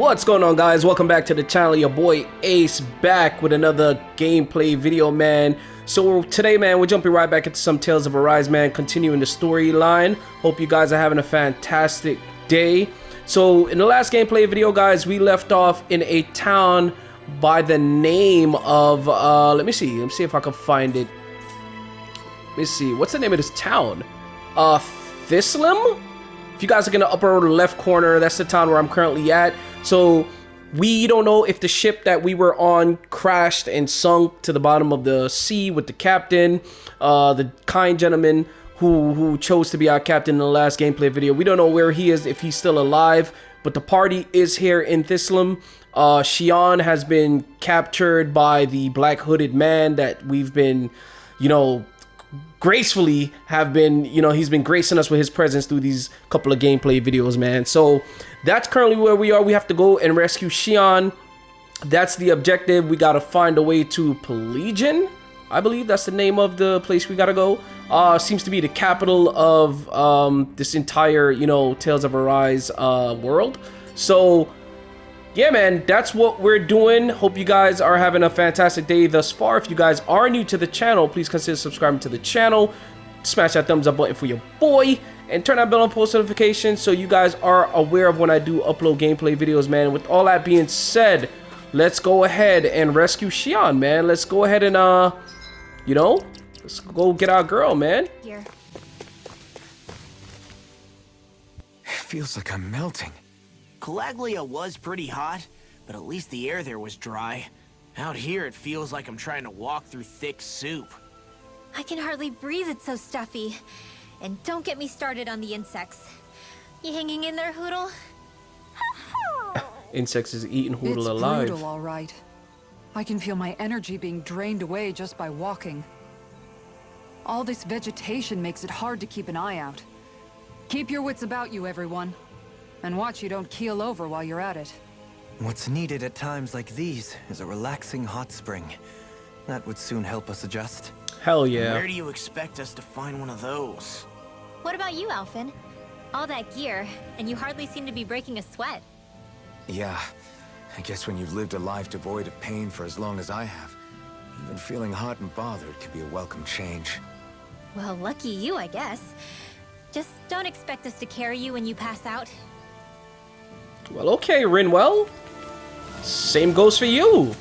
What's going on, guys? Welcome back to the channel. Your boy Ace back with another gameplay video, man. So today, man, we're jumping right back into some Tales of Arise, man, continuing the storyline. Hope you guys are having a fantastic day. So in the last gameplay video, guys, we left off in a town by the name of let me see if I can find it. Let me see, what's the name of this town? Thislim? If you guys look in the upper left corner, that's the town where I'm currently at. So we don't know if the ship that we were on crashed and sunk to the bottom of the sea with the captain, the kind gentleman who chose to be our captain in the last gameplay video. We don't know where he is, if he's still alive, but the party is here in Thislim. Shionne has been captured by the black hooded man that we've been, gracefully have been, he's been gracing us with his presence through these couple of gameplay videos, man. So that's currently where we are. We have to go and rescue Shionne. That's the objective. We got to find a way to Pelegion. I believe that's the name of the place we got to go. Seems to be the capital of this entire, Tales of Arise world. So yeah, man, that's what we're doing. Hope you guys are having a fantastic day thus far. If you guys are new to the channel, please consider subscribing to the channel. Smash that thumbs up button for your boy. And turn on bell on post notifications so you guys are aware of when I do upload gameplay videos, man. With all that being said, let's go ahead and rescue Shionne, man. Let's go ahead and, let's go get our girl, man. Here. It feels like I'm melting. Calaglia was pretty hot, but at least the air there was dry. Out here, it feels like I'm trying to walk through thick soup. I can hardly breathe, it's so stuffy. And don't get me started on the insects. You hanging in there, Hoodle? Insects is eating Hoodle alive. It's brutal, all right. I can feel my energy being drained away just by walking. All this vegetation makes it hard to keep an eye out. Keep your wits about you, everyone. And watch you don't keel over while you're at it. What's needed at times like these is a relaxing hot spring. That would soon help us adjust. Hell yeah. Where do you expect us to find one of those? What about you, Alphen? All that gear, and you hardly seem to be breaking a sweat. Yeah, I guess when you've lived a life devoid of pain for as long as I have, even feeling hot and bothered could be a welcome change. Well, lucky you, I guess. Just don't expect us to carry you when you pass out. Well, okay, Rinwell. Same goes for you.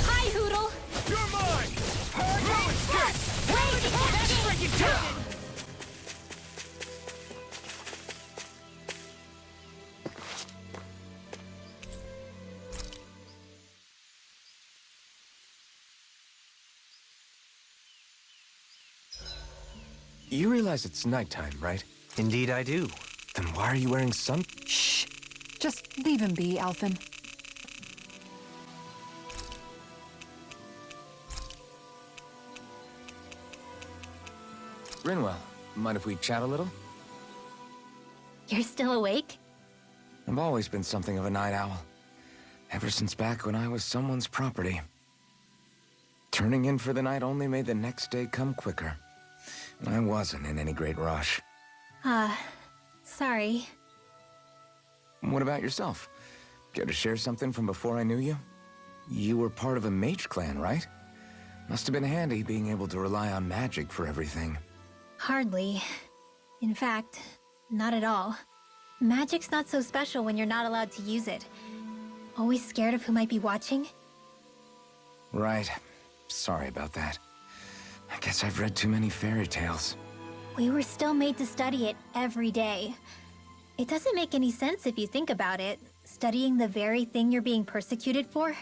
Hi, Hoodle! You're mine! You realize it's nighttime, right? Indeed I do. Then why are you wearing sun? Shh! Just leave him be, Alphen. Rinwell, mind if we chat a little? You're still awake? I've always been something of a night owl. Ever since back when I was someone's property. Turning in for the night only made the next day come quicker. I wasn't in any great rush. Sorry. What about yourself? Care to share something from before I knew you? You were part of a mage clan, right? Must have been handy being able to rely on magic for everything. Hardly. In fact, not at all. Magic's not so special when you're not allowed to use it. Always scared of who might be watching? Right. Sorry about that. I guess I've read too many fairy tales. We were still made to study it every day. It doesn't make any sense if you think about it, studying the very thing you're being persecuted for.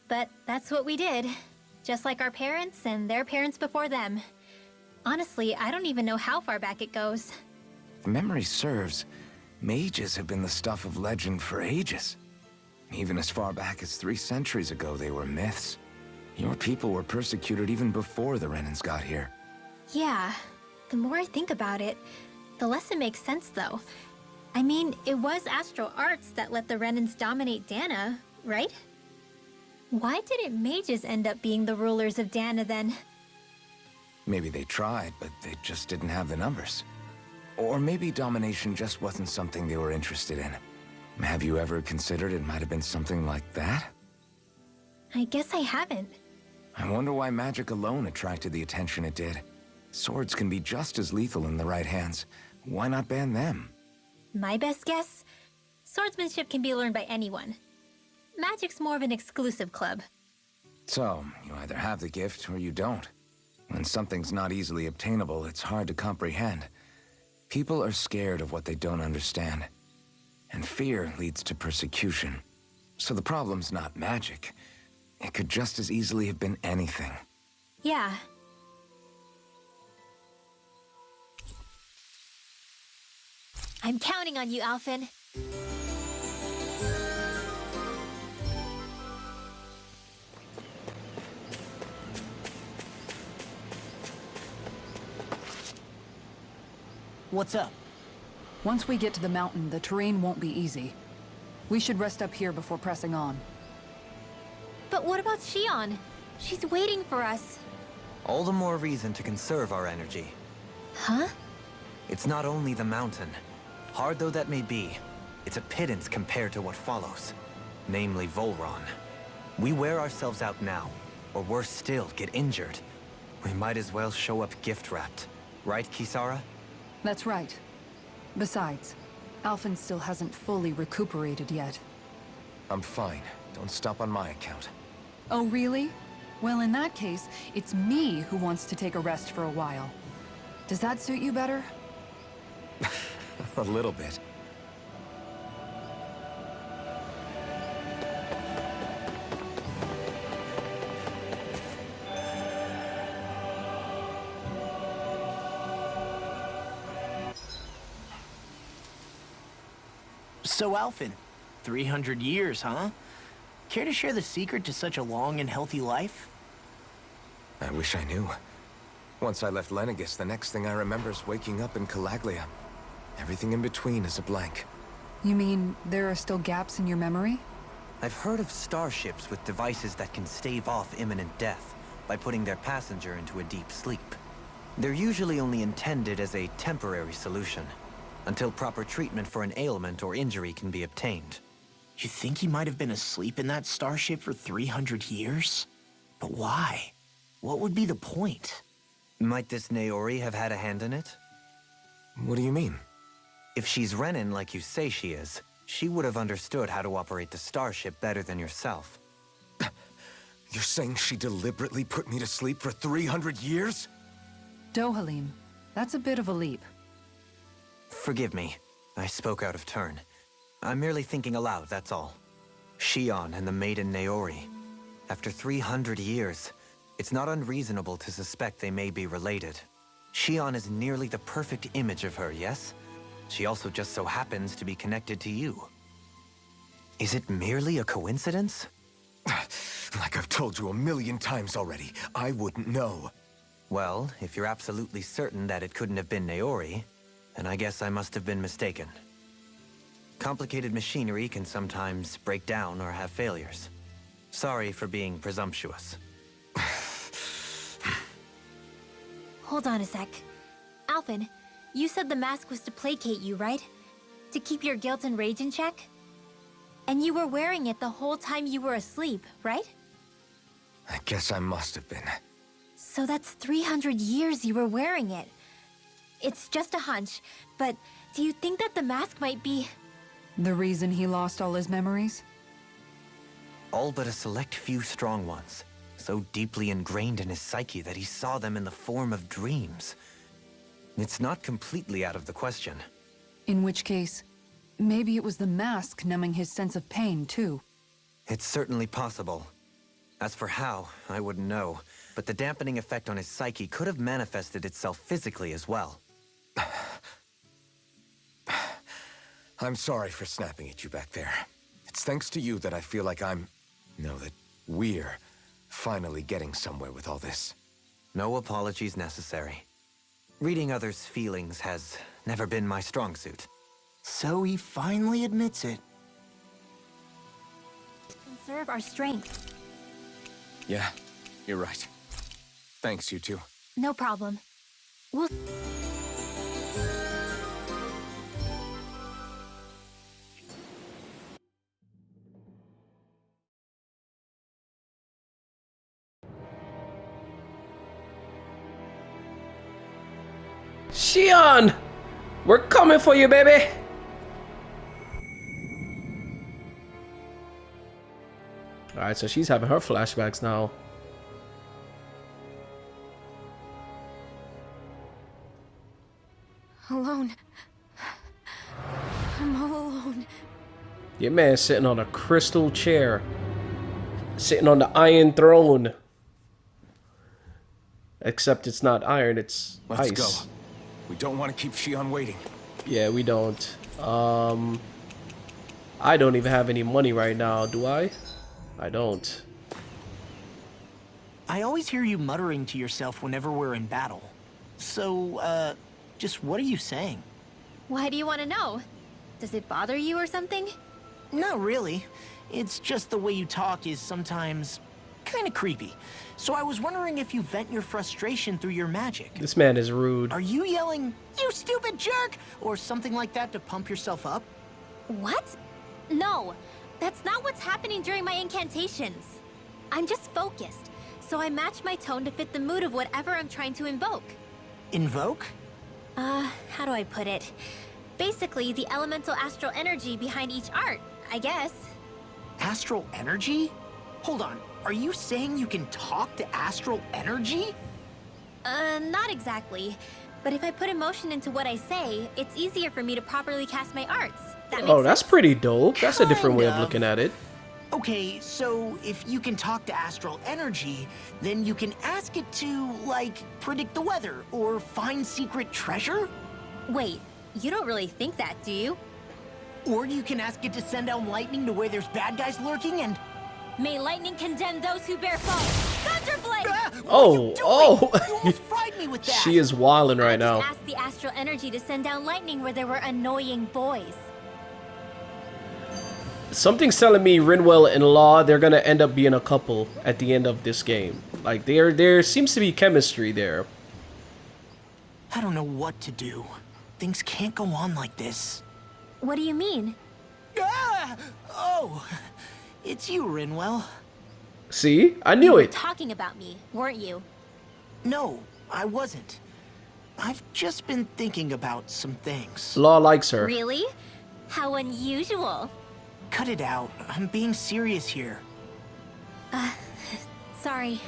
But that's what we did, just like our parents and their parents before them. Honestly, I don't even know how far back it goes. If memory serves, mages have been the stuff of legend for ages. Even as far back as 3 centuries ago, they were myths. Your people were persecuted even before the Renans got here. Yeah, the more I think about it, the less it makes sense though. I mean, it was astral arts that let the Renans dominate Dahna, right? Why didn't mages end up being the rulers of Dahna then? Maybe they tried, but they just didn't have the numbers. Or maybe domination just wasn't something they were interested in. Have you ever considered it might have been something like that? I guess I haven't. I wonder why magic alone attracted the attention it did. Swords can be just as lethal in the right hands. Why not ban them? My best guess? Swordsmanship can be learned by anyone. Magic's more of an exclusive club. So, you either have the gift or you don't. When something's not easily obtainable, it's hard to comprehend. People are scared of what they don't understand. And fear leads to persecution. So the problem's not magic. It could just as easily have been anything. Yeah. I'm counting on you, Alphen. What's up? Once we get to the mountain, the terrain won't be easy. We should rest up here before pressing on. But what about Shionne? She's waiting for us. All the more reason to conserve our energy. Huh? It's not only the mountain. Hard though that may be, it's a pittance compared to what follows. Namely Volron. We wear ourselves out now, or worse still, get injured. We might as well show up gift-wrapped. Right, Kisara? That's right. Besides, Alphen still hasn't fully recuperated yet. I'm fine. Don't stop on my account. Oh, really? Well, in that case, it's me who wants to take a rest for a while. Does that suit you better? A little bit. So Alphen, 300 years, huh? Care to share the secret to such a long and healthy life? I wish I knew. Once I left Lenegis, the next thing I remember is waking up in Calaglia. Everything in between is a blank. You mean there are still gaps in your memory? I've heard of starships with devices that can stave off imminent death by putting their passenger into a deep sleep. They're usually only intended as a temporary solution, until proper treatment for an ailment or injury can be obtained. You think he might have been asleep in that starship for 300 years? But why? What would be the point? Might this Naori have had a hand in it? What do you mean? If she's Renin like you say she is, she would have understood how to operate the starship better than yourself. You're saying she deliberately put me to sleep for 300 years? Dohalim, that's a bit of a leap. Forgive me. I spoke out of turn. I'm merely thinking aloud, that's all. Shionne and the maiden Naori. After 300 years, it's not unreasonable to suspect they may be related. Shionne is nearly the perfect image of her, yes? She also just so happens to be connected to you. Is it merely a coincidence? Like I've told you a million times already, I wouldn't know. Well, if you're absolutely certain that it couldn't have been Naori, then I guess I must have been mistaken. Complicated machinery can sometimes break down or have failures. Sorry for being presumptuous. Hold on a sec. Alphen, you said the mask was to placate you, right? To keep your guilt and rage in check? And you were wearing it the whole time you were asleep, right? I guess I must have been. So that's 300 years you were wearing it. It's just a hunch, but do you think that the mask might be... The reason he lost all his memories? All but a select few strong ones, so deeply ingrained in his psyche that he saw them in the form of dreams. It's not completely out of the question. In which case, maybe it was the mask numbing his sense of pain, too. It's certainly possible. As for how, I wouldn't know, but the dampening effect on his psyche could have manifested itself physically as well. I'm sorry for snapping at you back there. It's thanks to you that I feel like that we're finally getting somewhere with all this. No apologies necessary. Reading others' feelings has never been my strong suit. So he finally admits it. Conserve our strength. Yeah, you're right. Thanks, you two. No problem. We'll... Shionne! We're coming for you, baby! Alright, so she's having her flashbacks now. Alone. I'm all alone. Your man's sitting on a crystal chair. Sitting on the Iron Throne. Except it's not iron, it's Let's ice. go. We don't want to keep Shionne waiting. Yeah, we don't. I don't even have any money right now, do I? I don't. I always hear you muttering to yourself whenever we're in battle. So, just what are you saying? Why do you want to know? Does it bother you or something? Not really. It's just the way you talk is sometimes kind of creepy. So I was wondering if you vent your frustration through your magic. This man is rude. Are you yelling, "You stupid jerk," or something like that to pump yourself up? What? No, that's not what's happening during my incantations. I'm just focused, so I match my tone to fit the mood of whatever I'm trying to invoke. Invoke? How do I put it? Basically, the elemental astral energy behind each art, I guess. Astral energy? Hold on, are you saying you can talk to astral energy? Not exactly. But if I put emotion into what I say, it's easier for me to properly cast my arts. That makes Oh, that's sense? pretty dope. That's a different way of Kind of. looking at it. Okay, so if you can talk to astral energy, then you can ask it to, like, predict the weather or find secret treasure? Wait, you don't really think that, do you? Or you can ask it to send down lightning to where there's bad guys lurking and... May lightning condemn those who bear false. Thunderblade! Ah, what are Oh, you doing? oh. You almost fried me with that! She is wildin' right I now. just asked the astral energy to send down lightning where there were annoying boys. Something's telling me Rinwell and Law, they're gonna end up being a couple at the end of this game. Like, there seems to be chemistry there. I don't know what to do. Things can't go on like this. What do you mean? Ah! Oh, it's you, Rinwell. See? I knew You were it. talking about me, weren't you? No, I wasn't. I've just been thinking about some things. Law likes her. Really? How unusual. Cut it out. I'm being serious here. Sorry.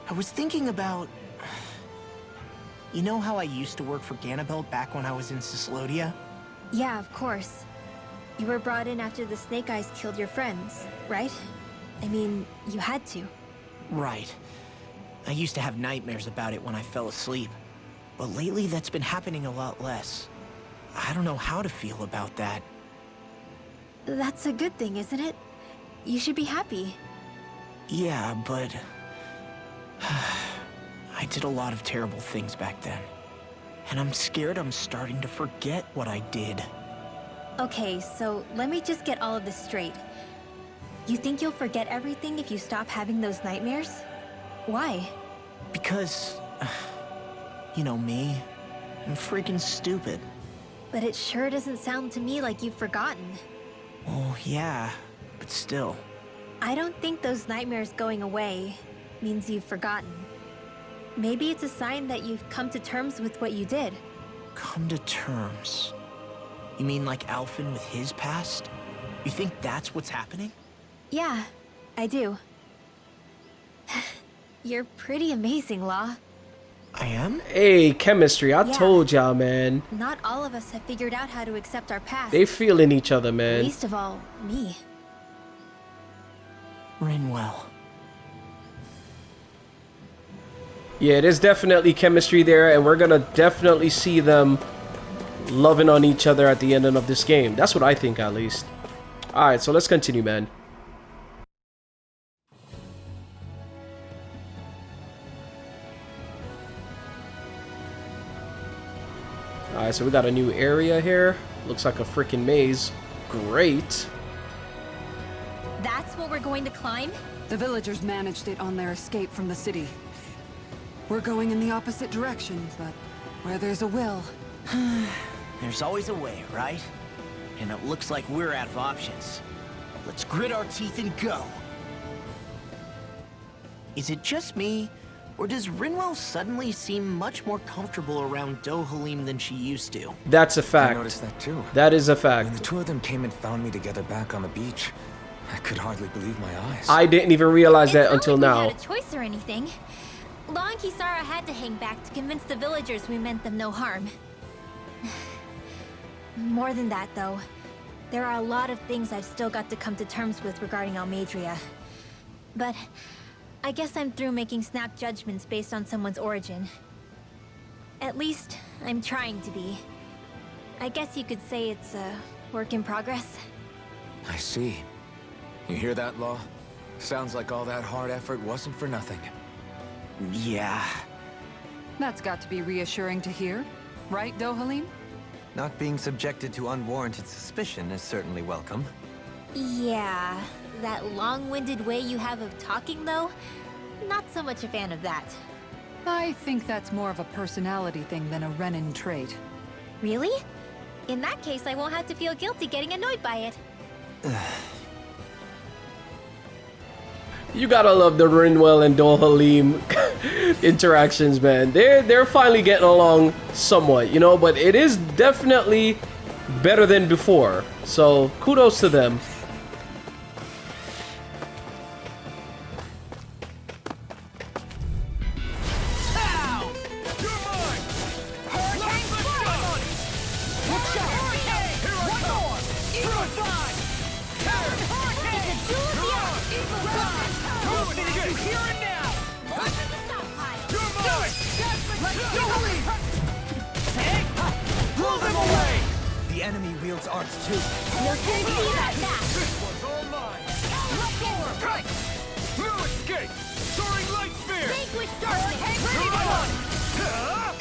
I was thinking about... You know how I used to work for Ganabelt back when I was in Ciclodia? Yeah, of course. You were brought in after the Snake Eyes killed your friends, right? I mean, you had to. Right. I used to have nightmares about it when I fell asleep. But lately that's been happening a lot less. I don't know how to feel about that. That's a good thing, isn't it? You should be happy. Yeah, but... I did a lot of terrible things back then. And I'm scared I'm starting to forget what I did. Okay, so let me just get all of this straight. You think you'll forget everything if you stop having those nightmares? Why? Because... you know me. I'm freaking stupid. But it sure doesn't sound to me like you've forgotten. Oh, yeah. But still. I don't think those nightmares going away means you've forgotten. Maybe it's a sign that you've come to terms with what you did. Come to terms. You mean like Alphen with his past? You think that's what's happening? Yeah, I do. You're pretty amazing, Law. I am? Hey, chemistry. I Yeah. told y'all, man. Not all of us have figured out how to accept our past. They feeling each other, man. Least of all, me. Rinwell. Yeah, there's definitely chemistry there, and we're gonna definitely see them loving on each other at the end of this game. That's what I think, at least. Alright, so let's continue, man. Alright, so we got a new area here. Looks like a freaking maze. Great. That's what we're going to climb? The villagers managed it on their escape from the city. We're going in the opposite direction, but where there's a will... There's always a way, right? And it looks like we're out of options. Let's grit our teeth and go. Is it just me, or does Rinwell suddenly seem much more comfortable around Dohalim than she used to? That's a fact. I noticed that too. That is a fact. When the two of them came and found me together back on the beach, I could hardly believe my eyes. I didn't even realize that It's until not now. like we had a choice or anything. Law and Kisara had to hang back to convince the villagers we meant them no harm. More than that, though, there are a lot of things I've still got to come to terms with regarding Almeidrea. But I guess I'm through making snap judgments based on someone's origin. At least, I'm trying to be. I guess you could say it's a work in progress. I see. You hear that, Law? Sounds like all that hard effort wasn't for nothing. Yeah. That's got to be reassuring to hear, right, Dohalim? Not being subjected to unwarranted suspicion is certainly welcome. Yeah, that long-winded way you have of talking, though, not so much a fan of that. I think that's more of a personality thing than a Renin trait. Really? In that case, I won't have to feel guilty getting annoyed by it. You gotta love the Rinwell and Dohalim interactions, man. They're finally getting along somewhat, you know, but it is definitely better than before. So kudos to them. The enemy wields arts too. No time to see that back. No escape! Soaring light spear! Vanquish darkness.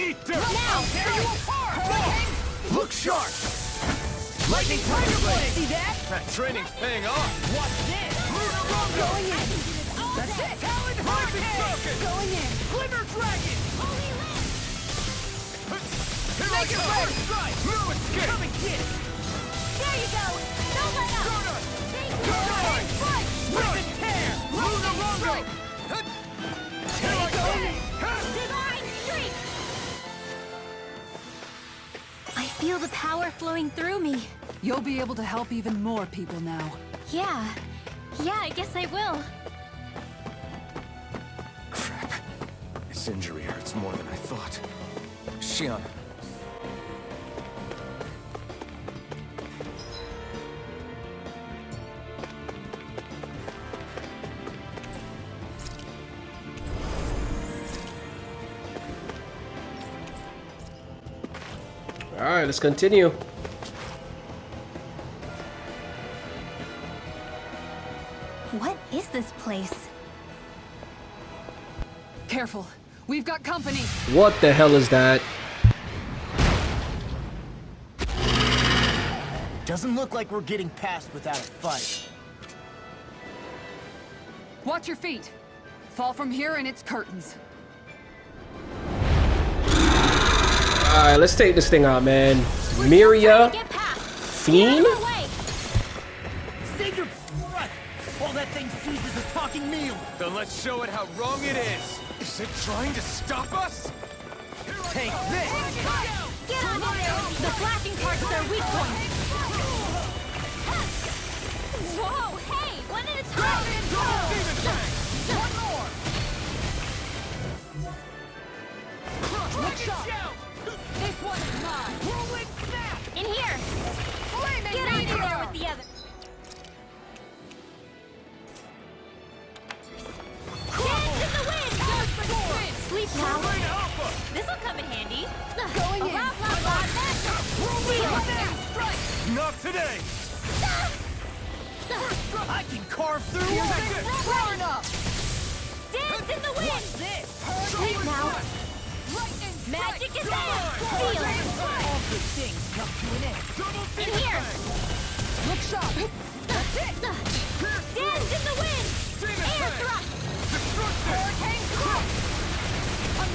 Eat dirt! Now, Look sharp! Lightning tiger blade! See that? That training's paying off! Watch this! going in. That's it! Talon hurricane! Going in. Glimmer dragon! Holy land. Here I go! Strike! No escape! Come and get it! There you go. Don't let up. Go! Vanquish. Fight. Rip and tear! Luna Rongo! Here I go! Divine streak. I feel the power flowing through me. You'll be able to help even more people now. Yeah, I guess I will. Crap. This injury hurts more than I thought. Shionne. Alright, let's continue. What is this place? Careful, we've got company. What the hell is that? Doesn't look like we're getting past without a fight. Watch your feet. Fall from here and it's curtains. Alright, let's take this thing out, man. We're Miria, trying to get past. Fiend? Get out of the way. Save your breath! While that thing seizes a talking meal! Then let's show it how wrong it is! Is it trying to stop us? Take this! Get on in there. The flashing parts are weak points. Whoa, hey, one at a time. One more! Look sharp. This one is mine. Whirlwind snap! In here. Get on in there with the other. Dance in the wind. Sleep now. This'll come in handy. Going in. Not today! I can carve through Far enough. Dance in the wind. Sleep now. Magic is out. Feel. all good things come to an end. In here. Look sharp. That's it. Dance in the wind. Air thrust. Destruction! Hurricane thrust. I'm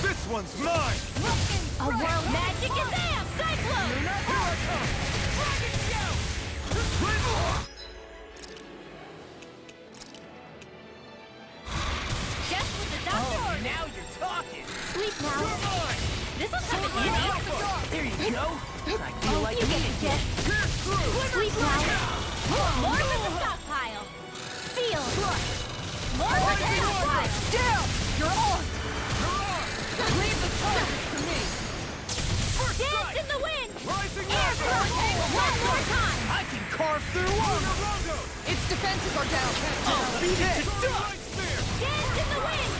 This one's mine! A world magic is amp! Cyclone! Here I come! Dragon shout! Just with the doctor! Oh, now you're talking! Sleep now. This'll come in handy. There you go! I feel like You get it, Jet. Sleep now. More from the stockpile. Seal. More from the stockpile. Down! You're on! Leave the charge to me! Dance in the wind. Rising Air thrust. One more time. I can carve through one! Its defenses are down. I'll beat it to dust! Dance in the wind.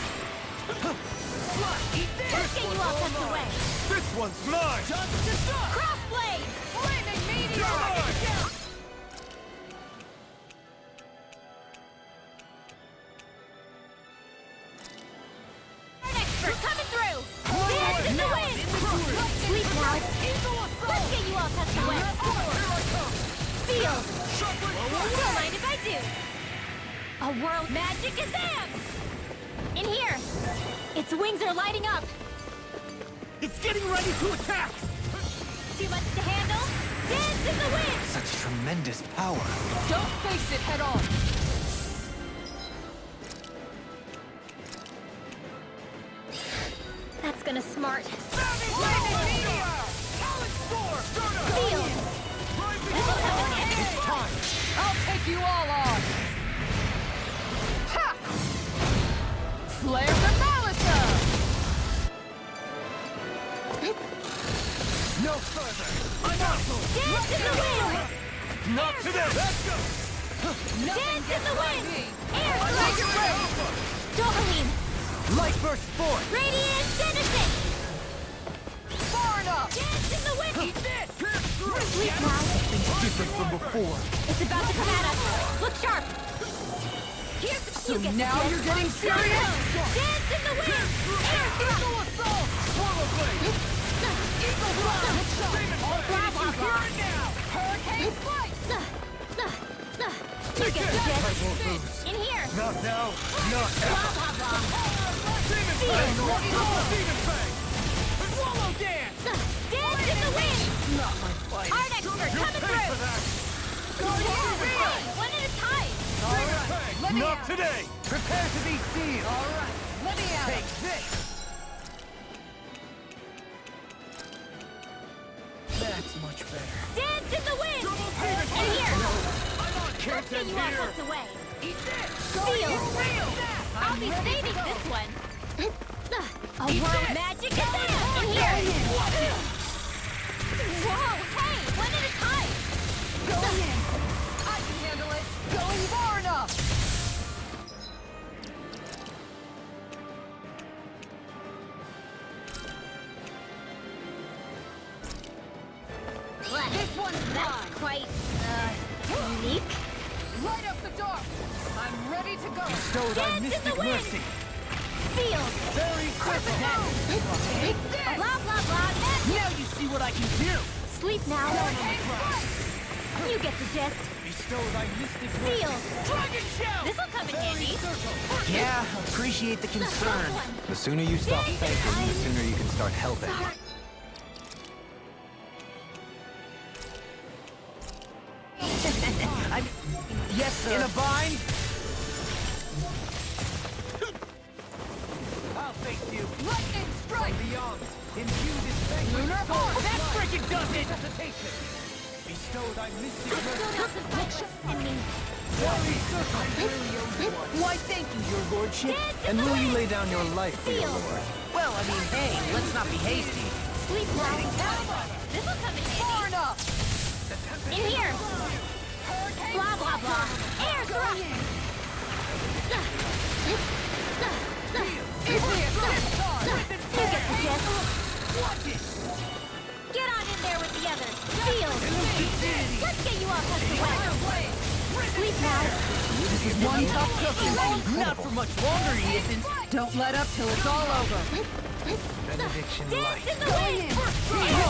Eat this! Let's get you all tucked away. This one's mine! Dust to dust! Crossblade. Flaming meteor! An expert coming through. Dance in the wind. Sleep now. Let's get you all tucked away. Seal. Don't mind if I do. A world magic is amped. In here. Its wings are lighting up. It's getting ready to attack! Too much to handle? Dance in the wind! Such tremendous power. Don't face it head on! That's gonna smart. Flaming meteor! Seal! This'll come in handy. It's time! I'll take you all on! Ha! Flare the Malisa! No further! I'm out! Dance in the wind! Not today! Let's go! Dance in the wind! Air Take your thrust! way! Dohaline! Light burst forth! Radiant Citizen! Far enough! Dance in the wind! Eat this! Pierce through! Sleep now. Different from before. It's about to come at us. Look sharp! Here's the So now you're getting serious? Dance in the wind! Air thrust! Swallow blade! Eagle thrust! Blah, blah, blah. Hurricane flight! You get the gist. In here. Not now, not Blah, ever. blah, blah. Demon Seal. Fang! Demon Fang! Swallow dance! Dance in the wind! Not my fight. Art expert You'll coming pay for through! that! Hey, one at a time! Demon Fang! me Not out. today! Prepare to be sealed! Alright, let me out! Take this! That's much better. Dance in the wind! Double demon In here! Can't Let's get end you all here! tucked away. Eat this! Seal! I'll be saving this one. A world magic is in here! Whoa, hey, one at a time! Going in! I can handle it! Going far enough! This one's That's mine! quite, unique. Light up the dark! I'm ready to go! Bestowed Dance on in the mystic wind. mercy! Sealed! Very simple! Take this! Blah, blah, blah, magic! Now you see what I can do! Sleep now. You get the gist. Bestowed on mystic Sealed! Dragon shout! This'll come in handy. Yeah, appreciate the concern. The sooner you stop thinking, the sooner you can start helping. Yes, sir. In a bind? I'll face you! Lightning strike! Beyond! Imbue this vanquish Lunar soul Orb! with That love. freaking does it! Resuscitation! Bestowed on mystic Let's go mercy! down some fights and me. Very circle! Why, thank you, your lordship. Dance in And the will you wind. lay down your life for your Sealed. lord? Well, I mean, hey, let's not be hasty. Sleep now. This'll come in Far handy. enough! In here. Blah, blah, blah. Air thrust. Give me a good start! You get the gist. Get on in there with the others. Sealed. Let's get you all tucked away. Sleep now. This is one tough cookie. Not for much longer, he isn't. Don't let up till it's all over. Benediction Dance light. in the wind. Air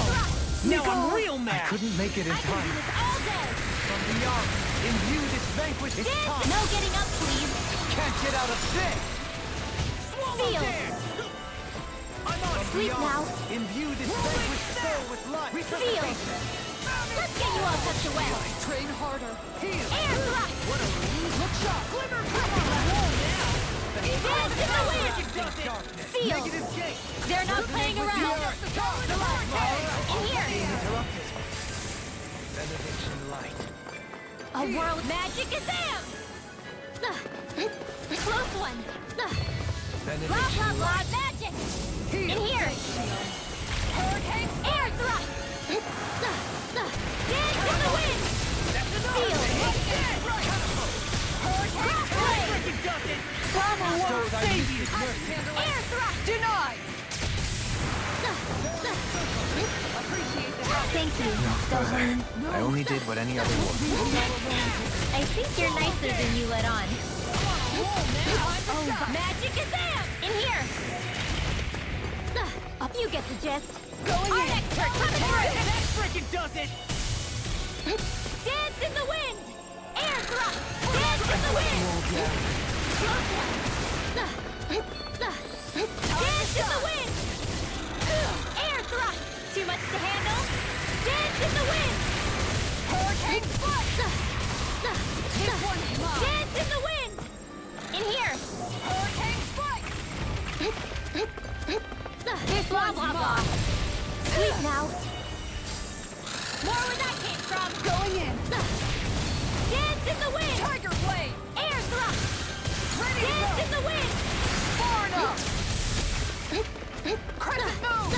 thrust. Now I'm real I mad. couldn't make it in I can do time. this all day. From beyond! Imbue this vanquish Dance. No getting up, please. Can't get out of this! Seal. Sleep now. Imbue this vanquished soul with life. Seal. Let's get you all tucked away. Train harder. Air thrust. Look sharp. Glimmer Dance in the wind. Seal. They're not playing around. In here. Benediction light. A world magic exam. Close one. Blah blah blah magic. In here. Hurricane air thrust. Dance in the wind. Seal. Hurricane blade. Air thrust. Denied. Thank you, Sohan. I only did what any other would. I think you're nicer than you let on. Oh, magic exam! In here! You get the gist. Our expert coming through! That freaking does it! Dance in the wind! Air thrust! Dance in the wind! Close one! Dance in the wind! Air thrust! Too much to handle? Dance in the wind! Hurricane flight! Dance in the wind! In here! Hurricane spike! Blah blah blah! Sleep now! More where that came from! Going in! Dance in the wind! Tiger blade! Air thrust! Ready Dance in the wind! Far enough! Crescent move!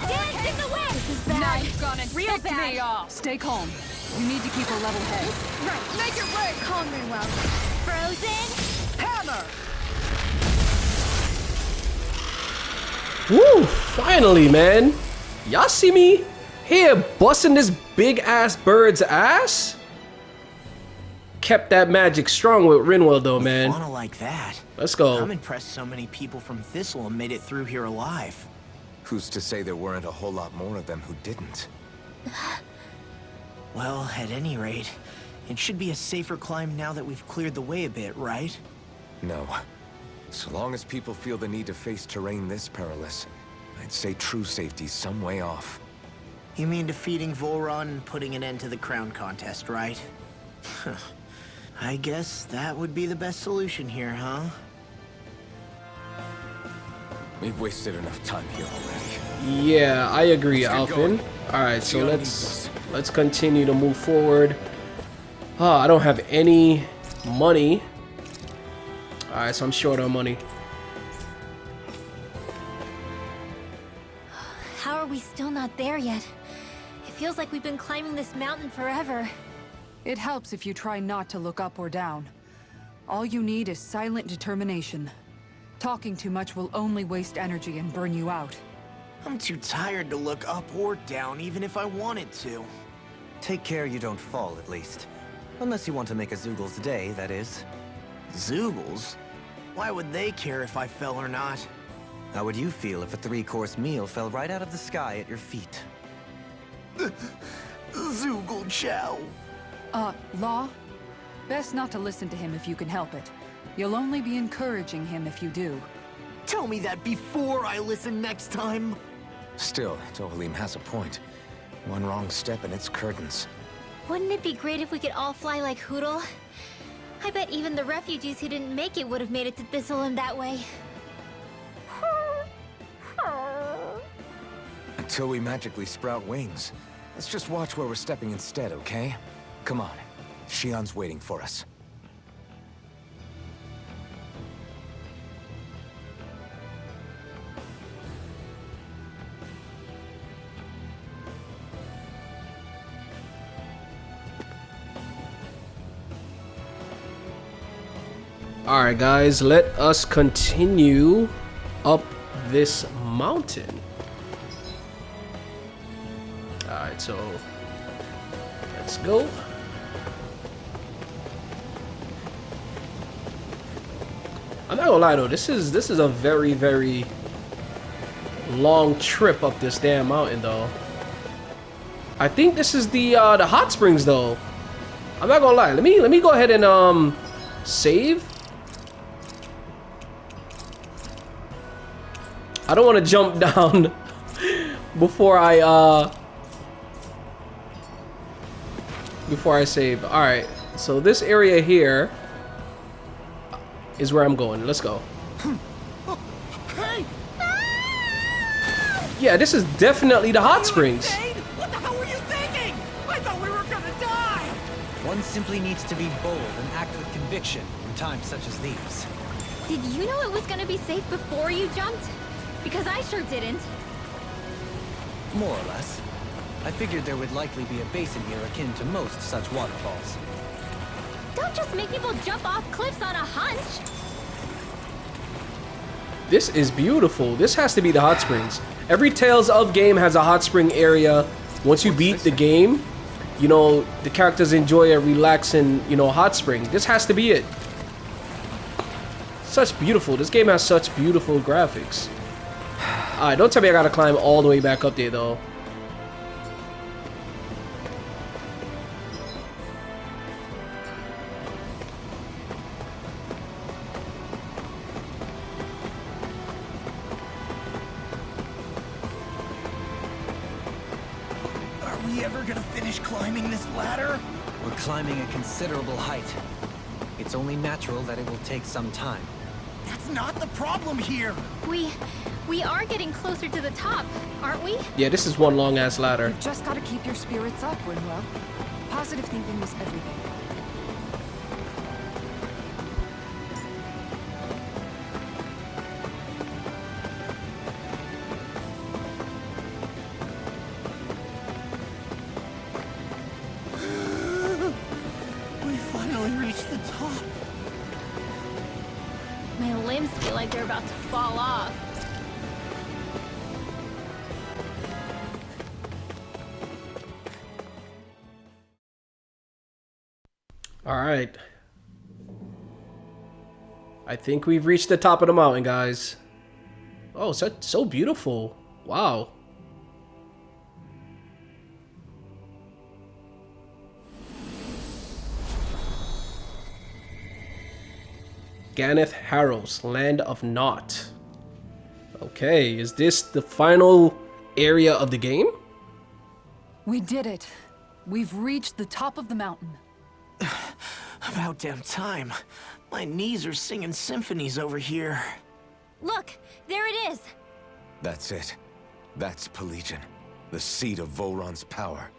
Dance in the wind! This is bad. Now you've gone and Real ticked bad. me off. Stay calm. You need to keep a level head. Right. Make it right. Calm me well. Frozen. Hammer! Woo! Finally, man. Y'all see me here busting this big ass bird's ass? Kept that magic strong with Rinwell though, man. Fauna like that. Let's go. I'm impressed so many people from Thistle made it through here alive. Who's to say there weren't a whole lot more of them who didn't? Well, at any rate, it should be a safer climb now that we've cleared the way a bit, right? No. So long as people feel the need to face terrain this perilous, I'd say true safety's some way off. You mean defeating Volron and putting an end to the crown contest, right? I guess that would be the best solution here, huh? We've wasted enough time here already. Yeah, I agree, Let's get Alphen. going. Alright, so Shionne let's continue to move forward. I don't have any money. Alright, so I'm short on money. How are we still not there yet? It feels like we've been climbing this mountain forever. It helps if you try not to look up or down. All you need is silent determination. Talking too much will only waste energy and burn you out. I'm too tired to look up or down, even if I wanted to. Take care you don't fall, at least. Unless you want to make a Zoogel's day, that is. Zoogles? Why would they care if I fell or not? How would you feel if a 3-course meal fell right out of the sky at your feet? Zoogle chow. Law? Best not to listen to him if you can help it. You'll only be encouraging him if you do. Tell me that before I listen next time. Still, Tohalim has a point. One wrong step and it's curtains. Wouldn't it be great if we could all fly like Hootle? I bet even the refugees who didn't make it would have made it to Thistleland that way. Until we magically sprout wings. Let's just watch where we're stepping instead, okay? Come on. Shionne's waiting for us. Alright guys, let us continue up this mountain. Alright, so let's go. I'm not gonna lie though, this is a very, very long trip up this damn mountain though. I think this is the hot springs though. I'm not gonna lie. Let me go ahead and save. I don't want to jump down before I save. All right, so this area here is where I'm going. Let's go. Hey! Yeah, this is definitely the hot springs. What the hell were you thinking? I thought we were gonna die! One simply needs to be bold and act with conviction in times such as these. Did you know it was gonna be safe before you jumped? Because I sure didn't. More or less. I figured there would likely be a basin here akin to most such waterfalls. Don't just make people jump off cliffs on a hunch. This is beautiful. This has to be the hot springs. Every Tales of game has a hot spring area. Once you beat the game, you know, the characters enjoy a relaxing, you know, hot spring. This has to be it. Such beautiful. This game has such beautiful graphics. Alright, don't tell me I gotta climb all the way back up there, though. Are we ever gonna finish climbing this ladder? We're climbing a considerable height. It's only natural that it will take some time. That's not the problem here. We are getting closer to the top, aren't we? Yeah, this is one long ass ladder. You've just gotta keep your spirits up, Winwell. Positive thinking is everything. We finally reached the top. My limbs feel like they're about to fall off. All right. I think we've reached the top of the mountain, guys. Oh, so beautiful. Wow. Ganeth Harrow's Land of Naught. Okay, is this the final area of the game? We did it. We've reached the top of the mountain. About damn time. My knees are singing symphonies over here. Look, there it is. That's it. That's Pelegion, the seat of Volron's power.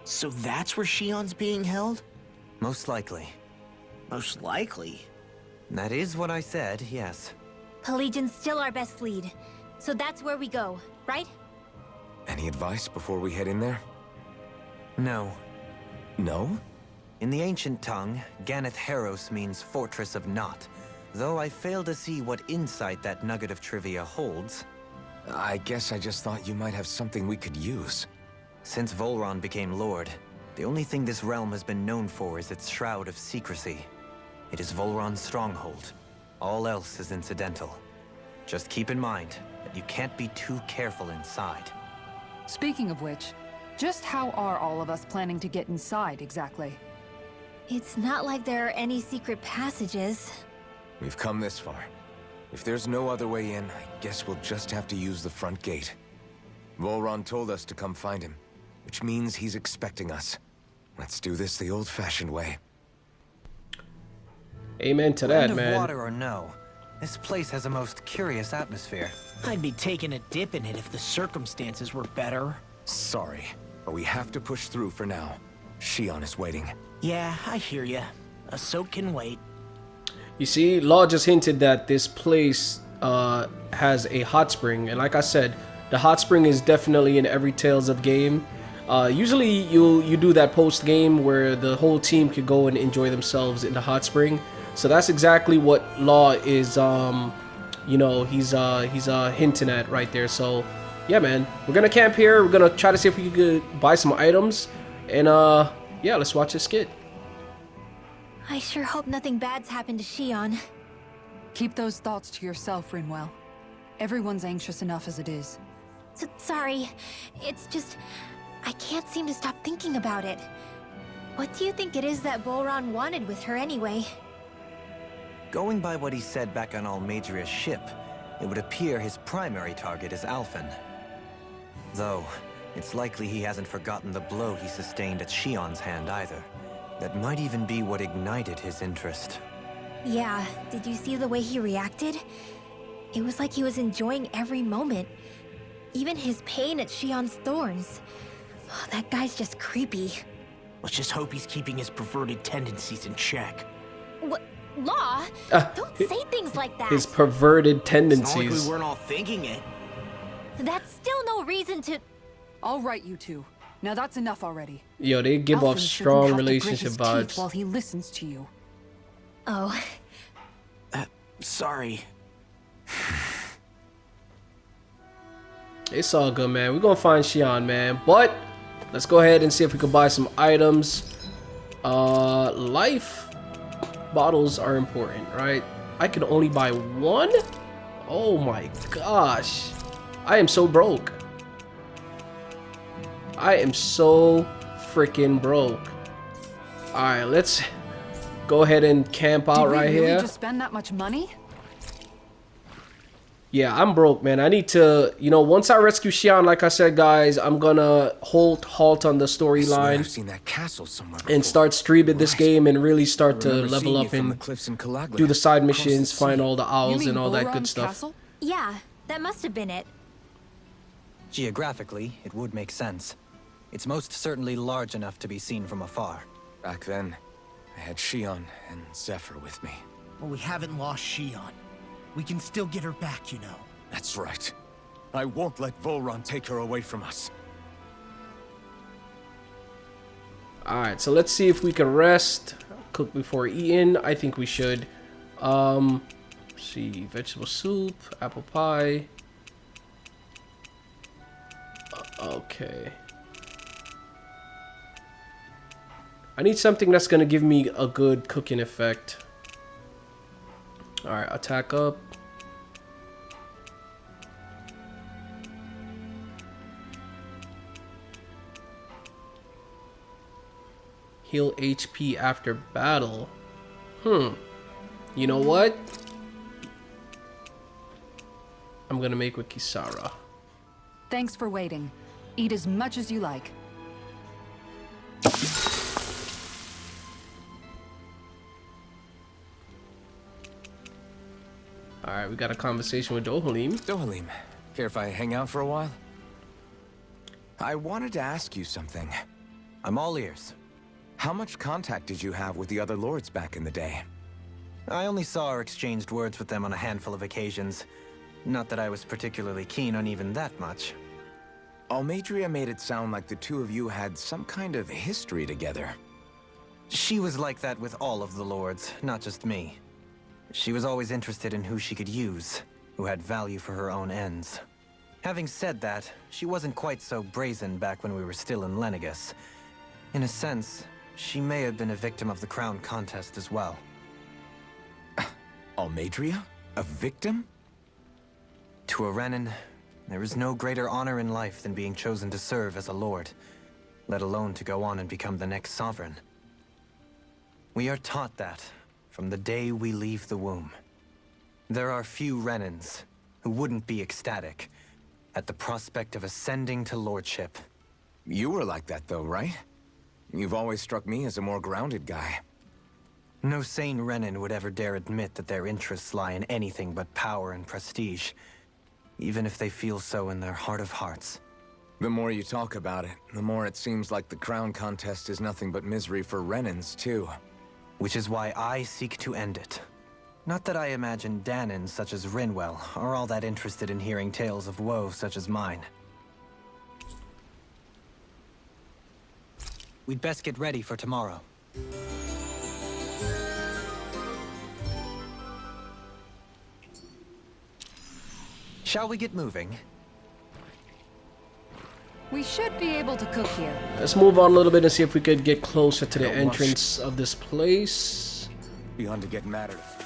So that's where Shionne's being held? Most likely. Most likely. That is what I said, yes. Pelegion's still our best lead. So that's where we go, right? Any advice before we head in there? No. No? In the ancient tongue, Ganeth Harros means Fortress of Naught, though I fail to see what insight that nugget of trivia holds. I guess I just thought you might have something we could use. Since Volron became Lord, the only thing this realm has been known for is its shroud of secrecy. It is Volron's stronghold. All else is incidental. Just keep in mind that you can't be too careful inside. Speaking of which, just how are all of us planning to get inside exactly? It's not like there are any secret passages. We've come this far. If there's no other way in, I guess we'll just have to use the front gate. Volron told us to come find him, which means he's expecting us. Let's do this the old-fashioned way. Amen to Land that, of man. water or no, this place has a most curious atmosphere. I'd be taking a dip in it if the circumstances were better. Sorry, but we have to push through for now. Shionne is waiting. Yeah, I hear ya. A soak can wait. You see, Law just hinted that this place has a hot spring, and like I said, the hot spring is definitely in every Tales of game. Usually you do that post game where the whole team could go and enjoy themselves in the hot spring. So that's exactly what Law is you know, he's hinting at right there. So yeah, man, we're gonna camp here. We're gonna try to see if we could buy some items, and yeah, let's watch this skit. I sure hope nothing bad's happened to Shionne. Keep those thoughts to yourself, Rinwell. Everyone's anxious enough as it is. Sorry, it's just I can't seem to stop thinking about it. What do you think it is that Volron wanted with her anyway? Going by what he said back on Almadria's ship, it would appear his primary target is Alphen. Though, it's likely he hasn't forgotten the blow he sustained at Shionne's hand either. That might even be what ignited his interest. Yeah, did you see the way he reacted? It was like he was enjoying every moment. Even his pain at Shionne's thorns. Oh, that guy's just creepy. Let's just hope he's keeping his perverted tendencies in check. What? Law? Don't say things like that. His perverted It's not like tendencies. we weren't all thinking it. That's still no reason to... All right, you two. Now that's enough already. Yo, they give off Alphen shouldn't strong have to grit relationship his teeth vibes. while he listens to you. Oh, Sorry. It's all good, man. We're gonna find Shionne, man. But let's go ahead and see if we can buy some items. Life bottles are important, right? I can only buy one? Oh my gosh. I am so broke. I am so freaking broke. Alright, let's go ahead and camp out right Did we really here. just spend that much money? Yeah, I'm broke, man. I need to, you know, once I rescue Shionne, like I said, guys, I'm gonna halt on the I swear I've storyline seen that castle somewhere and before. start streaming this Right. game and really start I to remember level seeing you up from the and cliffs in Calaglia, do the side across the missions, find sea. all the You owls mean and all that good Bullrun's stuff. castle? yeah, that must have been it. Geographically, it would make sense. It's most certainly large enough to be seen from afar. Back then, I had Shionne and Zephyr with me. Well, we haven't lost Shionne. We can still get her back, you know. That's right. I won't let Volron take her away from us. Alright, so let's see if we can rest, cook before eating. I think we should. See, vegetable soup, apple pie. Okay. I need something that's gonna give me a good cooking effect. Alright, attack up. Heal HP after battle. You know what? I'm gonna make with Kisara. Thanks for waiting. Eat as much as you like. Alright, we got a conversation with Dohalim. Dohalim, care if I hang out for a while? I wanted to ask you something. I'm all ears. How much contact did you have with the other lords back in the day? I only saw or exchanged words with them on a handful of occasions. Not that I was particularly keen on even that much. Almadria made it sound like the two of you had some kind of history together. She was like that with all of the lords, not just me. She was always interested in who she could use, who had value for her own ends. Having said that, she wasn't quite so brazen back when we were still in Lenegus. In a sense, she may have been a victim of the crown contest as well. Almadria? A victim? To a Renan, there is no greater honor in life than being chosen to serve as a lord, let alone to go on and become the next sovereign. We are taught that from the day we leave the womb. There are few Renans who wouldn't be ecstatic at the prospect of ascending to lordship. You were like that though, right? You've always struck me as a more grounded guy. No sane Renan would ever dare admit that their interests lie in anything but power and prestige, even if they feel so in their heart of hearts. The more you talk about it, the more it seems like the crown contest is nothing but misery for Renans, too. Which is why I seek to end it. Not that I imagine Dahnans such as Rinwell are all that interested in hearing tales of woe such as mine. We'd best get ready for tomorrow. Shall we get moving? We should be able to cook here. Let's move on a little bit and see if we could get closer to the Don't rush. entrance of this place. Beyond to get mad at us.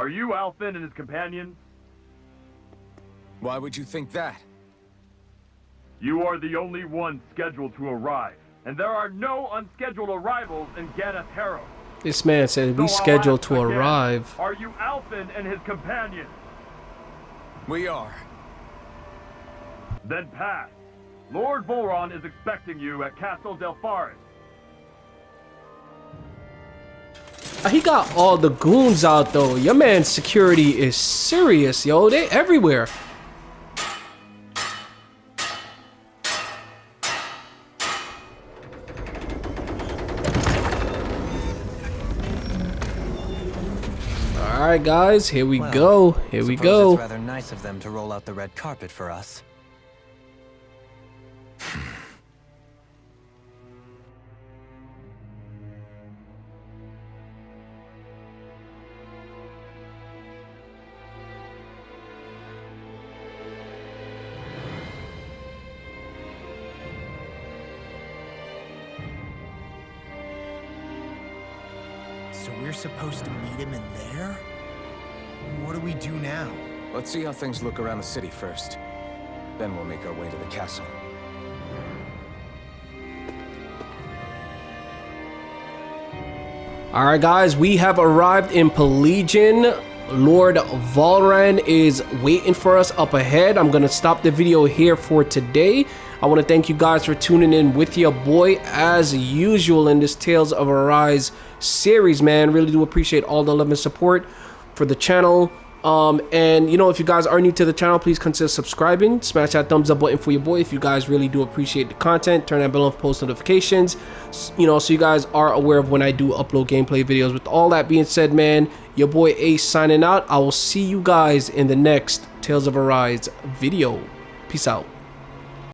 Are you Alphen and his companions? Why would you think that? You are the only one scheduled to arrive, and there are no unscheduled arrivals in Ganatero. This man said we So I'll scheduled ask to again, arrive. Are you Alphen and his companions? We are. Then pass. Lord Volron is expecting you at Castle Del Faris. He got all the goons out though. Your man's security is serious, yo. They everywhere. Alright guys, here we go. Here we go. It's rather nice of them to roll out the red carpet for us. So we're supposed to meet him in there? What do we do now? Let's see how things look around the city first. Then we'll make our way to the castle. Alright guys, we have arrived in Pelegion. Lord Volran is waiting for us up ahead. I'm gonna stop the video here for today. I want to thank you guys for tuning in with your boy as usual in this Tales of Arise series, man. Really do appreciate all the love and support for the channel. And you know, if you guys are new to the channel, please consider subscribing. Smash that thumbs up button for your boy if you guys really do appreciate the content. Turn that bell on for post notifications, you know, so you guys are aware of when I do upload gameplay videos. With all that being said, man, your boy Ace signing out. I will see you guys in the next Tales of Arise video. Peace out.